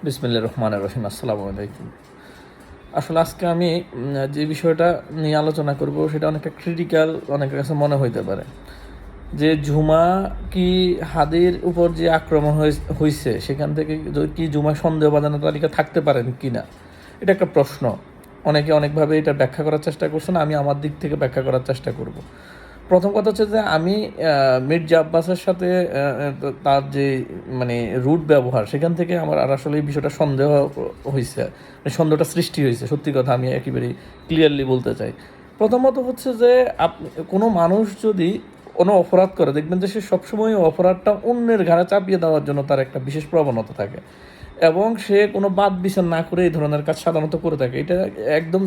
বিসমিল্লাহির রহমানির রহিম। আসসালামু আলাইকুম। আসলে আজকে আমি যে বিষয়টা নিয়ে আলোচনা করব সেটা অনেকটা ক্রিটিক্যাল অনেকের কাছে মনে হইতে পারে, যে ঝুমা কি হাদির উপর যে আক্রমণ হয়েছে সেখান থেকে কি ঝুমা সন্দেহবাদনের তালিকা থাকতে পারেন কি না, এটা একটা প্রশ্ন। অনেকে অনেকভাবে এটা ব্যাখ্যা করার চেষ্টা করছেন, আমি আমার দিক থেকে ব্যাখ্যা করার চেষ্টা করব। প্রথম কথা হচ্ছে যে আমি মির্জা আব্বাসের সাথে তার যে মানে রুট ব্যবহার সেখান থেকে আমার আর আসলে এই বিষয়টা সন্দেহ হয়েছে, মানে সন্দেহটা সৃষ্টি হয়েছে। সত্যি কথা আমি একেবারেই ক্লিয়ারলি বলতে চাই। প্রথমত হচ্ছে যে আপনি কোনো মানুষ যদি কোনো অপরাধ করে, দেখবেন যে সে সবসময় অপরাধটা অন্যের ঘাড়ে চাপিয়ে দেওয়ার জন্য তার একটা বিশেষ প্রবণতা থাকে, এবং সে কোনো বাদ বিচার না করে এই ধরনের কাজ সাধারণত করে থাকে। এটা একদম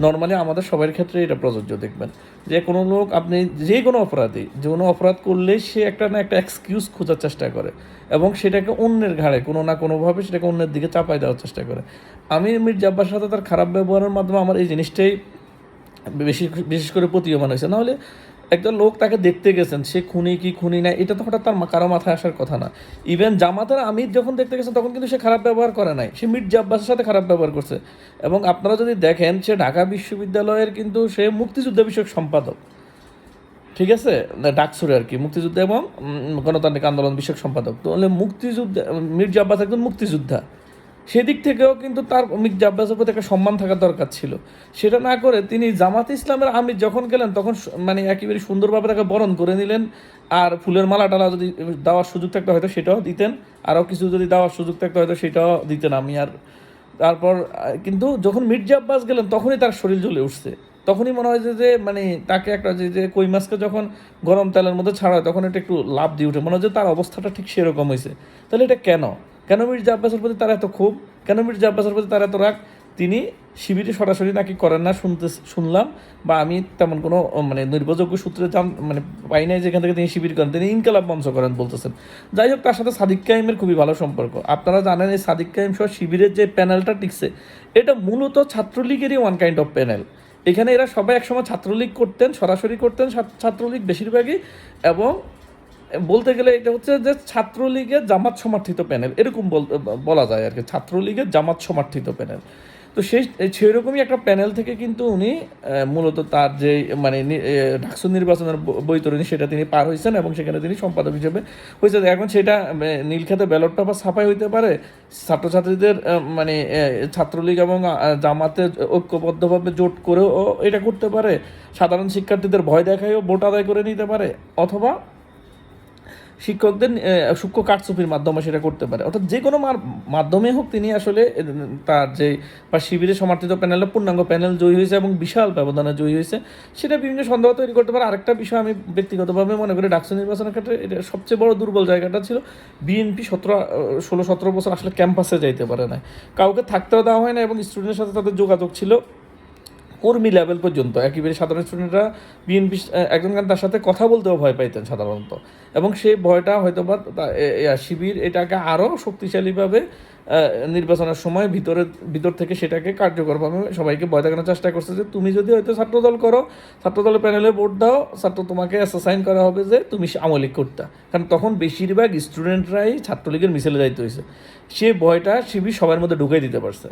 নর্মালি আমাদের সবার ক্ষেত্রে এটা প্রযোজ্য। দেখবেন যে কোনো লোক, আপনি যে কোনো অপরাধী যে কোনো অপরাধ করলেই সে একটা না একটা এক্সকিউজ খোঁজার চেষ্টা করে, এবং সেটাকে অন্যের ঘাড়ে কোনো না কোনোভাবে সেটাকে অন্যের দিকে চাপাই দেওয়ার চেষ্টা করে। আমি মির্জা আব্বাসের সাথে তার খারাপ ব্যবহারের মাধ্যমে আমার এই জিনিসটাই বিশেষ করে প্রতীয়মান হয়েছে। নাহলে একটা লোক তাকে দেখতে গেছেন, সে খুনি কি খুনি না এটা তো হঠাৎ তার কারো মাথায় আসার কথা না। ইভেন জামাতের আমির যখন দেখতে গেছেন তখন কিন্তু সে খারাপ ব্যবহার করে নাই, সে মির্জা আব্বাসের সাথে খারাপ ব্যবহার করছে। এবং আপনারা যদি দেখেন, সে ঢাকা বিশ্ববিদ্যালয়ের কিন্তু সে মুক্তিযুদ্ধ বিষয়ক সম্পাদক, ঠিক আছে, ডাকসুরে আর কি, মুক্তিযুদ্ধ এবং গণতান্ত্রিক আন্দোলন বিষয়ক সম্পাদক। তো হলে মুক্তিযুদ্ধ, মির্জা আব্বাস একজন মুক্তিযোদ্ধা, সেদিক থেকেও কিন্তু তার মির্জা আব্বাসের প্রতি একটা সম্মান থাকার দরকার ছিল। সেটা না করে তিনি জামাতে ইসলামের আমির যখন গেলেন তখন মানে একেবারে সুন্দরভাবে তাকে বরণ করে নিলেন। আর ফুলের মালা টালা যদি দেওয়ার সুযোগ থাকতো হয়তো সেটাও দিতেন, আরও কিছু যদি দেওয়ার সুযোগ থাকতো হয়তো সেটাও দিতেন। আমি আর তারপর কিন্তু যখন মির্জা আব্বাস গেলেন তখনই তার শরীর জ্বলে উঠছে। তখনই মনে হয় যে মানে তাকে একটা যে কই মাছকে যখন গরম তেলের মধ্যে ছাড়া হয় তখন এটা একটু লাভ দিয়ে উঠে, মনে হয় যে তার অবস্থাটা ঠিক সেরকম হয়েছে। তাহলে এটা কেন? কেন মির্জা আব্বাসের প্রতি তার এত ক্ষোভ? কেন মির্জা আব্বাসের প্রতি তার এত রাগ? তিনি শিবিরে সরাসরি নাকি করেন না শুনলাম, বা আমি তেমন কোনো মানে নির্ভরযোগ্য সূত্রে মানে পাই নাই যেখান থেকে তিনি শিবির করেন। তিনি ইনকালাব মঞ্চ করেন বলতেছেন। যাই হোক, তার সাথে সাদিক কাইমের খুবই ভালো সম্পর্ক। আপনারা জানেন এই সাদিক কাইম সহ শিবিরের যে প্যানেলটা টিকছে এটা মূলত ছাত্রলীগেরই ওয়ান কাইন্ড অফ প্যানেল। এখানে এরা সবাই একসময় ছাত্রলীগ করতেন, সরাসরি করতেন ছাত্রলীগ বেশিরভাগই, এবং বলতে গেলে এটা হচ্ছে যে ছাত্রলীগের জামাত সমর্থিত প্যানেল, এরকম বলা যায় আর কি, ছাত্রলীগের জামাত সমর্থিত প্যানেল। তো সেরকমই একটা প্যানেল থেকে কিন্তু উনি মূলত তার যে মানে ডাকসু নির্বাচনের বৈতরণী সেটা তিনি পার হয়েছেন, এবং সেখানে তিনি সম্পাদক হিসেবে হয়েছে। এখন সেটা নীলক্ষেতে ব্যালটটা বা ছাপাই হইতে পারে, ছাত্রছাত্রীদের মানে ছাত্রলীগ এবং জামাতে ঐক্যবদ্ধভাবে জোট করেও এটা করতে পারে, সাধারণ শিক্ষার্থীদের ভয় দেখায়ও ভোট আদায় করে নিতে পারে, অথবা শিক্ষকদের সূক্ষ্ম কারচুপির মাধ্যমে সেটা করতে পারে। অর্থাৎ যে কোনো মাধ্যমে হোক তিনি আসলে তার যে বা শিবিরে সমর্থিত প্যানেলে পূর্ণাঙ্গ প্যানেল জয়ী হয়েছে এবং বিশাল ব্যবধানে জয়ী হয়েছে, সেটা বিভিন্ন সন্দেহ তৈরি করতে পারে। আরেকটা বিষয় আমি ব্যক্তিগতভাবে মনে করি, ডাকসু নির্বাচনের ক্ষেত্রে এটা সবচেয়ে বড় দুর্বল জায়গাটা ছিল বিএনপি 16-17 বছর আসলে ক্যাম্পাসে যাইতে পারে না, কাউকে থাকতেও দেওয়া হয় না, এবং স্টুডেন্টের সাথে তাদের যোগাযোগ ছিল কর্মী লেভেল পর্যন্ত। একেবারে সাধারণ স্টুডেন্টরা বিএনপি একজন তার সাথে কথা বলতেও ভয় পাইতেন সাধারণত, এবং সেই ভয়টা হয়তো বা শিবির এটাকে আরও শক্তিশালীভাবে নির্বাচনের সময় ভিতর থেকে সেটাকে কার্যকরভাবে সবাইকে ভয় দেখানোর চেষ্টা করছে যে তুমি যদি হয়তো ছাত্রদল করো, ছাত্রদলের প্যানেলে ভোট দাও, ছাত্র তোমাকে অ্যাসাইন করা হবে যে তুমি আওয়ামী লীগ করতা। কারণ তখন বেশিরভাগ স্টুডেন্টরাই ছাত্রলীগের মিছিলে যাইতে হয়েছে, সে ভয়টা শিবির সবার মধ্যে ঢুকাই দিতে পারছে।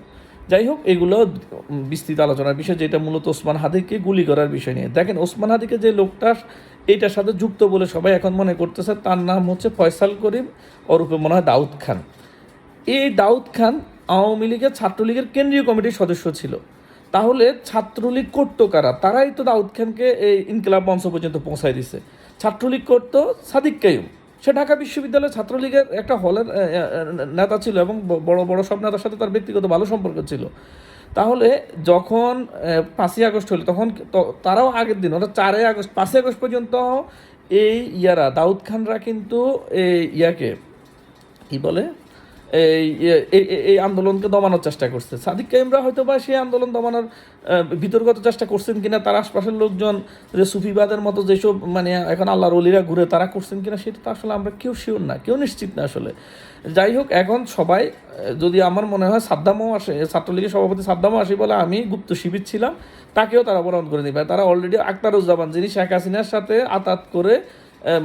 যাই হোক, এগুলো বিস্তৃত আলোচনার বিষয়, যেটা মূলত ওসমান হাদিকে গুলি করার বিষয় নিয়ে। দেখেন, ওসমান হাদিকে যে লোকটা এইটার সাথে যুক্ত বলে সবাই এখন মনে করতেছে, তার নাম হচ্ছে ফয়সাল করিম, ওরূপে মনে হয় দাউদ খান। এই দাউদ খান আওয়ামী লীগের ছাত্রলীগের কেন্দ্রীয় কমিটির সদস্য ছিল। তাহলে ছাত্রলীগ করতো কারা? তারাই তো দাউদ খানকে এই ইনকিলাব মঞ্চ পর্যন্ত পৌঁছায় দিছে। ছাত্রলীগ করতো সাদিক কাইয়ুম, সে ঢাকা বিশ্ববিদ্যালয়ের ছাত্রলীগের একটা হলের নেতা ছিল, এবং বড় বড় সব নেতার সাথে তার ব্যক্তিগত ভালো সম্পর্ক ছিল। তাহলে যখন 5ই আগস্ট হলো তখন তারাও আগের দিন, অর্থাৎ 4ই আগস্ট 5ই আগস্ট পর্যন্ত এই দাউদ খানরা কিন্তু এই কী বলে এই এই আন্দোলনকে দমানোর চেষ্টা করছে। সাদিক কাইমরা হয়তো বা সেই আন্দোলন দমানোর বিতর্কত চেষ্টা করছেন কিনা, তার আশপাশের লোকজন যে সুফিবাদের মতো যেসব মানে এখন আল্লাহর ওলিরা ঘুরে তারা করছেন কিনা সেটা তো আসলে আমরা কেউ শিওর না, কেউ নিশ্চিত না আসলে। যাই হোক, এখন সবাই যদি আমার মনে হয় সাদ্দামও আসে, ছাত্রলীগের সভাপতি সাদ্দামও আসে বলে আমি গুপ্ত শিবির ছিলাম, তাকেও তারা বরণ করে নিবে। তারা অলরেডি আখতারুজ্জামান, যিনি শেখ হাসিনার সাথে আতাত করে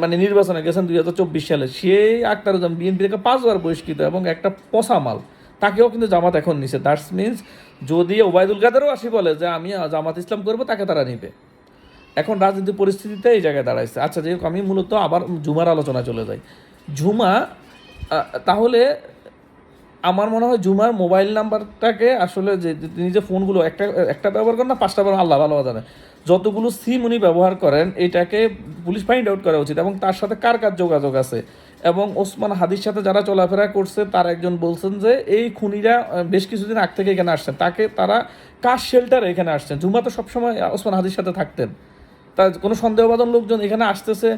মানে নির্বাচনে গেছেন 2024 সালে, সেই আখতারুজ্জামান বিএনপি থেকে 5 বার বহিষ্কৃত এবং একটা পচা মাল, তাকেও কিন্তু জামাত এখন নিছে। দ্যাটস মিনস যদি ওবায়দুল কাদেরও আসি বলে যে আমি জামাত ইসলাম করবো, তাকে তারা নিবে। এখন রাজনীতি পরিস্থিতিতে এই জায়গায় দাঁড়াইছে। আচ্ছা, যেহেতু আমি মূলত আবার ঝুমার আলোচনা চলে যাই। ঝুমা তাহলে আমার মনে হয় ঝুমার মোবাইল নাম্বারটাকে আসলে যে তিনি যে ফোনগুলো একটা ব্যবহার করেন না, 5টা ব্যবহার, আল্লাহ ভালো জানে, যতগুলো সিম উনি ব্যবহার করেন এটাকে পুলিশ ফাইন্ড আউট করা উচিত, এবং তার সাথে কার কার যোগাযোগ আছে। এবং ওসমান হাদির সাথে যারা চলাফেরা করছে তার একজন বলছেন যে এই খুনিরা বেশ কিছুদিন আগ থেকে এখানে আসছেন, তারা কার শেল্টারে এখানে আসছেন। ঝুমা তো সবসময় ওসমান হাদির সাথে থাকতেন, তার কোনো সন্দেহবাদন লোকজন এখানে আসতেছে।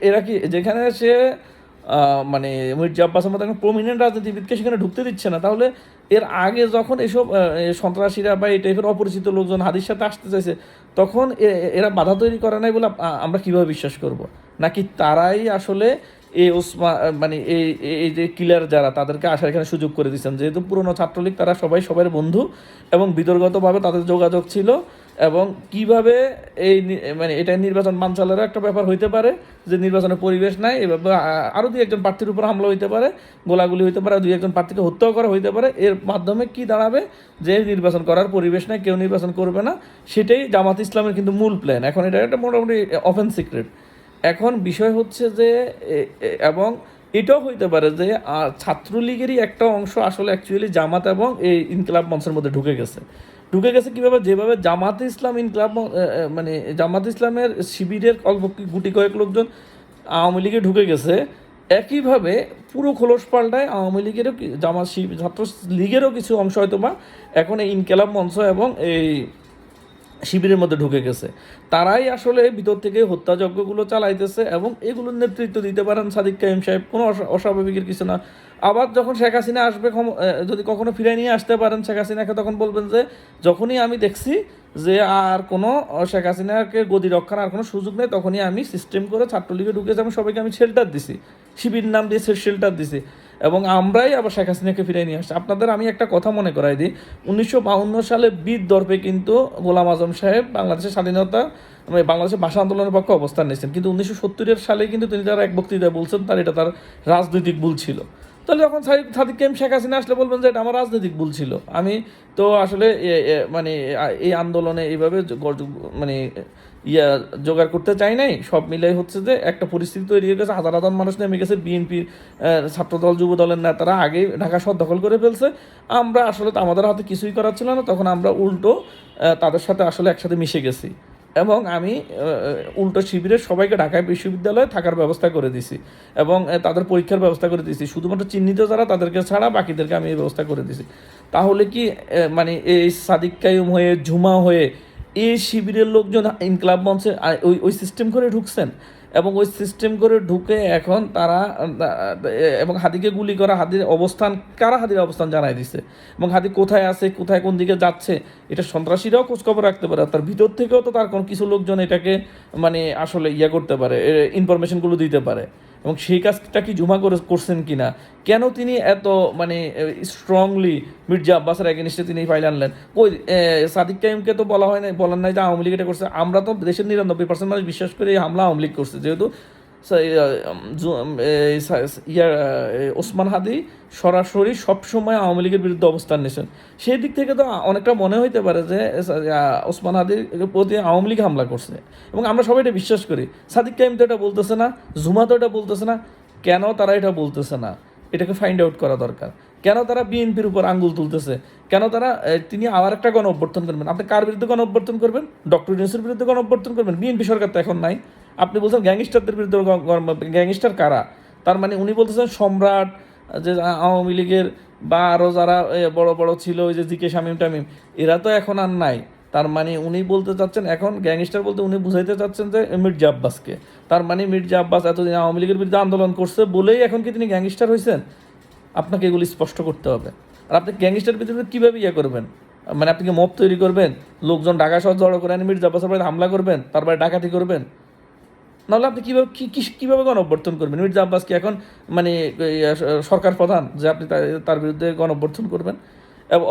এরা কি যেখানে সে মানে মির্জা আব্বাসের মতো একটা প্রমিনেন্ট রাজনীতিবিদকে সেখানে ঢুকতে দিচ্ছে না, তাহলে এর আগে যখন এসব সন্ত্রাসীরা বা এই টাইপের অপরিচিত লোকজন হাদির সাথে আসতে চাইছে, তখন এরা বাধা তৈরি করে নাই বলে আমরা কীভাবে বিশ্বাস করব? নাকি তারাই আসলে এই মানে এই যে কিলার যারা, তাদেরকে আসার এখানে সুযোগ করে দিচ্ছেন? যেহেতু পুরনো ছাত্রলীগ, তারা সবাই সবার বন্ধু এবং বিতর্কতভাবে তাদের যোগাযোগ ছিল, এবং কিভাবে মানে এটা নির্বাচন বানচালেরও একটা ব্যাপার হইতে পারে যে নির্বাচনের পরিবেশ নাই, এভাবে আরও 2-1 প্রার্থীর উপর হামলা হইতে পারে, গোলাগুলি হইতে পারে, 2-1 প্রার্থীকে হত্যাও করা হইতে পারে। এর মাধ্যমে কি দাঁড়াবে? যে নির্বাচন করার পরিবেশ নাই, কেউ নির্বাচন করবে না। সেটাই জামাত ইসলামের কিন্তু মূল প্ল্যান। এখন এটা একটা মোটামুটি ওপেন সিক্রেট। এখন বিষয় হচ্ছে যে এবং এটাও হইতে পারে যে ছাত্রলীগেরই একটা অংশ আসলে অ্যাকচুয়ালি জামাত এবং এই ইনকিলাব মঞ্চের মধ্যে ঢুকে গেছে কীভাবে? যেভাবে জামাত ইসলাম ইনকিলাব মানে জামাত ইসলামের শিবিরের অল্প গুটি কয়েক লোকজন আওয়ামী লীগে ঢুকে গেছে, একইভাবে পুরো খোলস পাল্টায় আওয়ামী লীগেরও ছাত্র লীগেরও কিছু অংশ হয়তো বা এখন এই ইনকিলাব মঞ্চ এবং এই শিবিরের মধ্যে ঢুকে গেছে। তারাই আসলে ভিতর থেকে হত্যাযজ্ঞগুলো চালাইতেছে, এবং এগুলোর নেতৃত্ব দিতে পারেন সাদিক কাইম সাহেব। কোনো অস্বাভাবিকের কিছু না। আবার যখন শেখ হাসিনা আসবে, যদি কখনো ফিরে নিয়ে আসতে পারেন শেখ হাসিনাকে, তখন বলবেন যে যখনই আমি দেখছি যে আর কোনো শেখ হাসিনাকে গদি রক্ষার আর কোনো সুযোগ নেই, তখনই আমি সিস্টেম করে ছাত্রলীগে ঢুকেছি, আমি সবাইকে আমি শেল্টার দিছি, শিবির নাম দিয়ে শেল্টার দিছি, এবং আমরাই আবার শেখ হাসিনাকে ফিরে নিয়ে আসছি। আপনাদের আমি একটা কথা মনে করাই দিই, 1952 সালে বীর দর্পে কিন্তু গোলাম আজম সাহেব বাংলাদেশের স্বাধীনতা, মানে বাংলাদেশের ভাষা আন্দোলনের পক্ষে অবস্থান নিয়েছেন, কিন্তু 1970 সালে কিন্তু তিনি তার এক বক্তৃতায় বলছেন এটা তার রাজনৈতিক ভুল ছিল। তাহলে যখন সাদিক কাইম শেখ হাসিনা আসলে বলবেন যে এটা আমার রাজনৈতিক ভুল ছিল, আমি তো আসলে মানে এই আন্দোলনে এইভাবে মানে জোগাড় করতে চাই নাই। সব মিলাই হচ্ছে যে একটা পরিস্থিতি তৈরি হয়ে গেছে, হাজার হাজার মানুষ নেমে গেছে, বিএনপির ছাত্রদল যুব দলের নেতারা আগেই ঢাকা শহর দখল করে ফেলছে। আমরা আসলে তো আমাদের হাতে কিছুই করার ছিল না, তখন আমরা উল্টো তাদের সাথে আসলে একসাথে মিশে গেছি, এবং আমি উল্টো শিবিরের সবাইকে ঢাকা বিশ্ববিদ্যালয়ে থাকার ব্যবস্থা করে দিছি, এবং তাদের পরীক্ষার ব্যবস্থা করে দিছি। শুধুমাত্র চিহ্নিত যারা তাদেরকে ছাড়া বাকিদেরকে আমি এই ব্যবস্থা করে দিছি। তাহলে কি মানে এই সাদিক কাইম হয়ে ঝুমা হয়ে এই শিবিরের লোকজন ইনকিলাব মঞ্চে ওই সিস্টেম করে ঢুকছেন, এবং ওই সিস্টেম করে ঢুকে এখন তারা এবং হাদিকে গুলি করা, হাদির অবস্থান, কারা হাদির অবস্থান জানাই দিছে, এবং হাদি কোথায় আছে, কোথায় কোন দিকে যাচ্ছে, এটা সন্ত্রাসীরাও খোঁজখবর রাখতে পারে। তার ভিতর থেকেও তো তার কিছু লোকজন এটাকে মানে আসলে করতে পারে, ইনফরমেশনগুলো দিতে পারে। এবং সেই কাজটা কি ঝুমা করছেন কি না, কেন তিনি এত মানে স্ট্রংলি মির্জা আব্বাসের এগেনিস্টে তিনি ফাইল আনলেন? ওই সাদিক কাইমকে তো বলেন নাই যে আওয়ামী লীগ এটা করছে। আমরা তো দেশের 99% মানুষ বিশ্বাস করে এই হামলা আওয়ামী লীগ করছে, যেহেতু ওসমান হাদি সরাসরি সবসময় আওয়ামী লীগের বিরুদ্ধে অবস্থান নিয়েছেন। সেই দিক থেকে তো অনেকটা মনে হইতে পারে যে ওসমান হাদির প্রতি আওয়ামী লীগ হামলা করছে, এবং আমরা সবাই এটা বিশ্বাস করি। সাদিক কাইম তো এটা বলতেছে না, ঝুমা তো এটা বলতেছে না, কেন তারা এটা বলতেছে না? এটাকে ফাইন্ড আউট করা দরকার। কেন তারা বিএনপির উপর আঙ্গুল তুলতেছে? কেন তারা তিনি আবার একটা গণ অভ্যর্থন করবেন? আপনি কার বিরুদ্ধে গণ অভ্যর্থন করবেন? ডক্টর ইউনূসের বিরুদ্ধে গণ অভ্যর্থন করবেন? বিএনপি সরকার তো এখন নাই। আপনি বলছেন গ্যাংস্টারদের বিরুদ্ধে, গ্যাংস্টার কারা? তার মানে উনি বলতেছেন সম্রাট, যে আওয়ামী লীগের বা আরও যারা বড় বড় ছিল, ওই যে জিকে শামীম টামিম, এরা তো এখন আর নাই। তার মানে উনি বলতে চাচ্ছেন, এখন গ্যাংস্টার বলতে উনি বুঝাইতে চাচ্ছেন যে মির্জা আব্বাসকে। তার মানে মির্জা আব্বাস এতদিন আওয়ামী লীগের বিরুদ্ধে আন্দোলন করছে বলেই এখন কি তিনি গ্যাংস্টার হয়েছেন? আপনাকে এগুলি স্পষ্ট করতে হবে। আর আপনি গ্যাংস্টার বিরুদ্ধে কীভাবে করবেন? মানে আপনি কি মব তৈরি করবেন, লোকজন ঢাকা শহর জড়ো করে মির্জা আব্বাসের বাড়িতে হামলা করবেন, তার বাড়ি ডাকাতি করবেন? নাহলে আপনি কীভাবে গণঅভ্যর্থন করবেন? মির্জা আব্বাস কি এখন মানে সরকার প্রধান যে আপনি তার বিরুদ্ধে গণঅভ্যর্থন করবেন?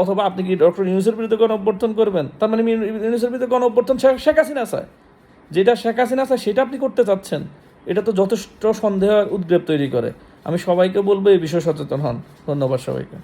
অথবা আপনি কি ডক্টর ইউনূসের বিরুদ্ধে গণঅভ্যর্থন করবেন? তার মানে ইউনূসের বিরুদ্ধে গণঅভ্যর্থন শেখ হাসিনা চায়, যেটা শেখ হাসিনা চায় সেটা আপনি করতে চাচ্ছেন। এটা তো যথেষ্ট সন্দেহ উদ্বেগ তৈরি করে। আমি সবাইকে বলবো এই বিষয়ে সচেতন হন। ধন্যবাদ সবাইকে।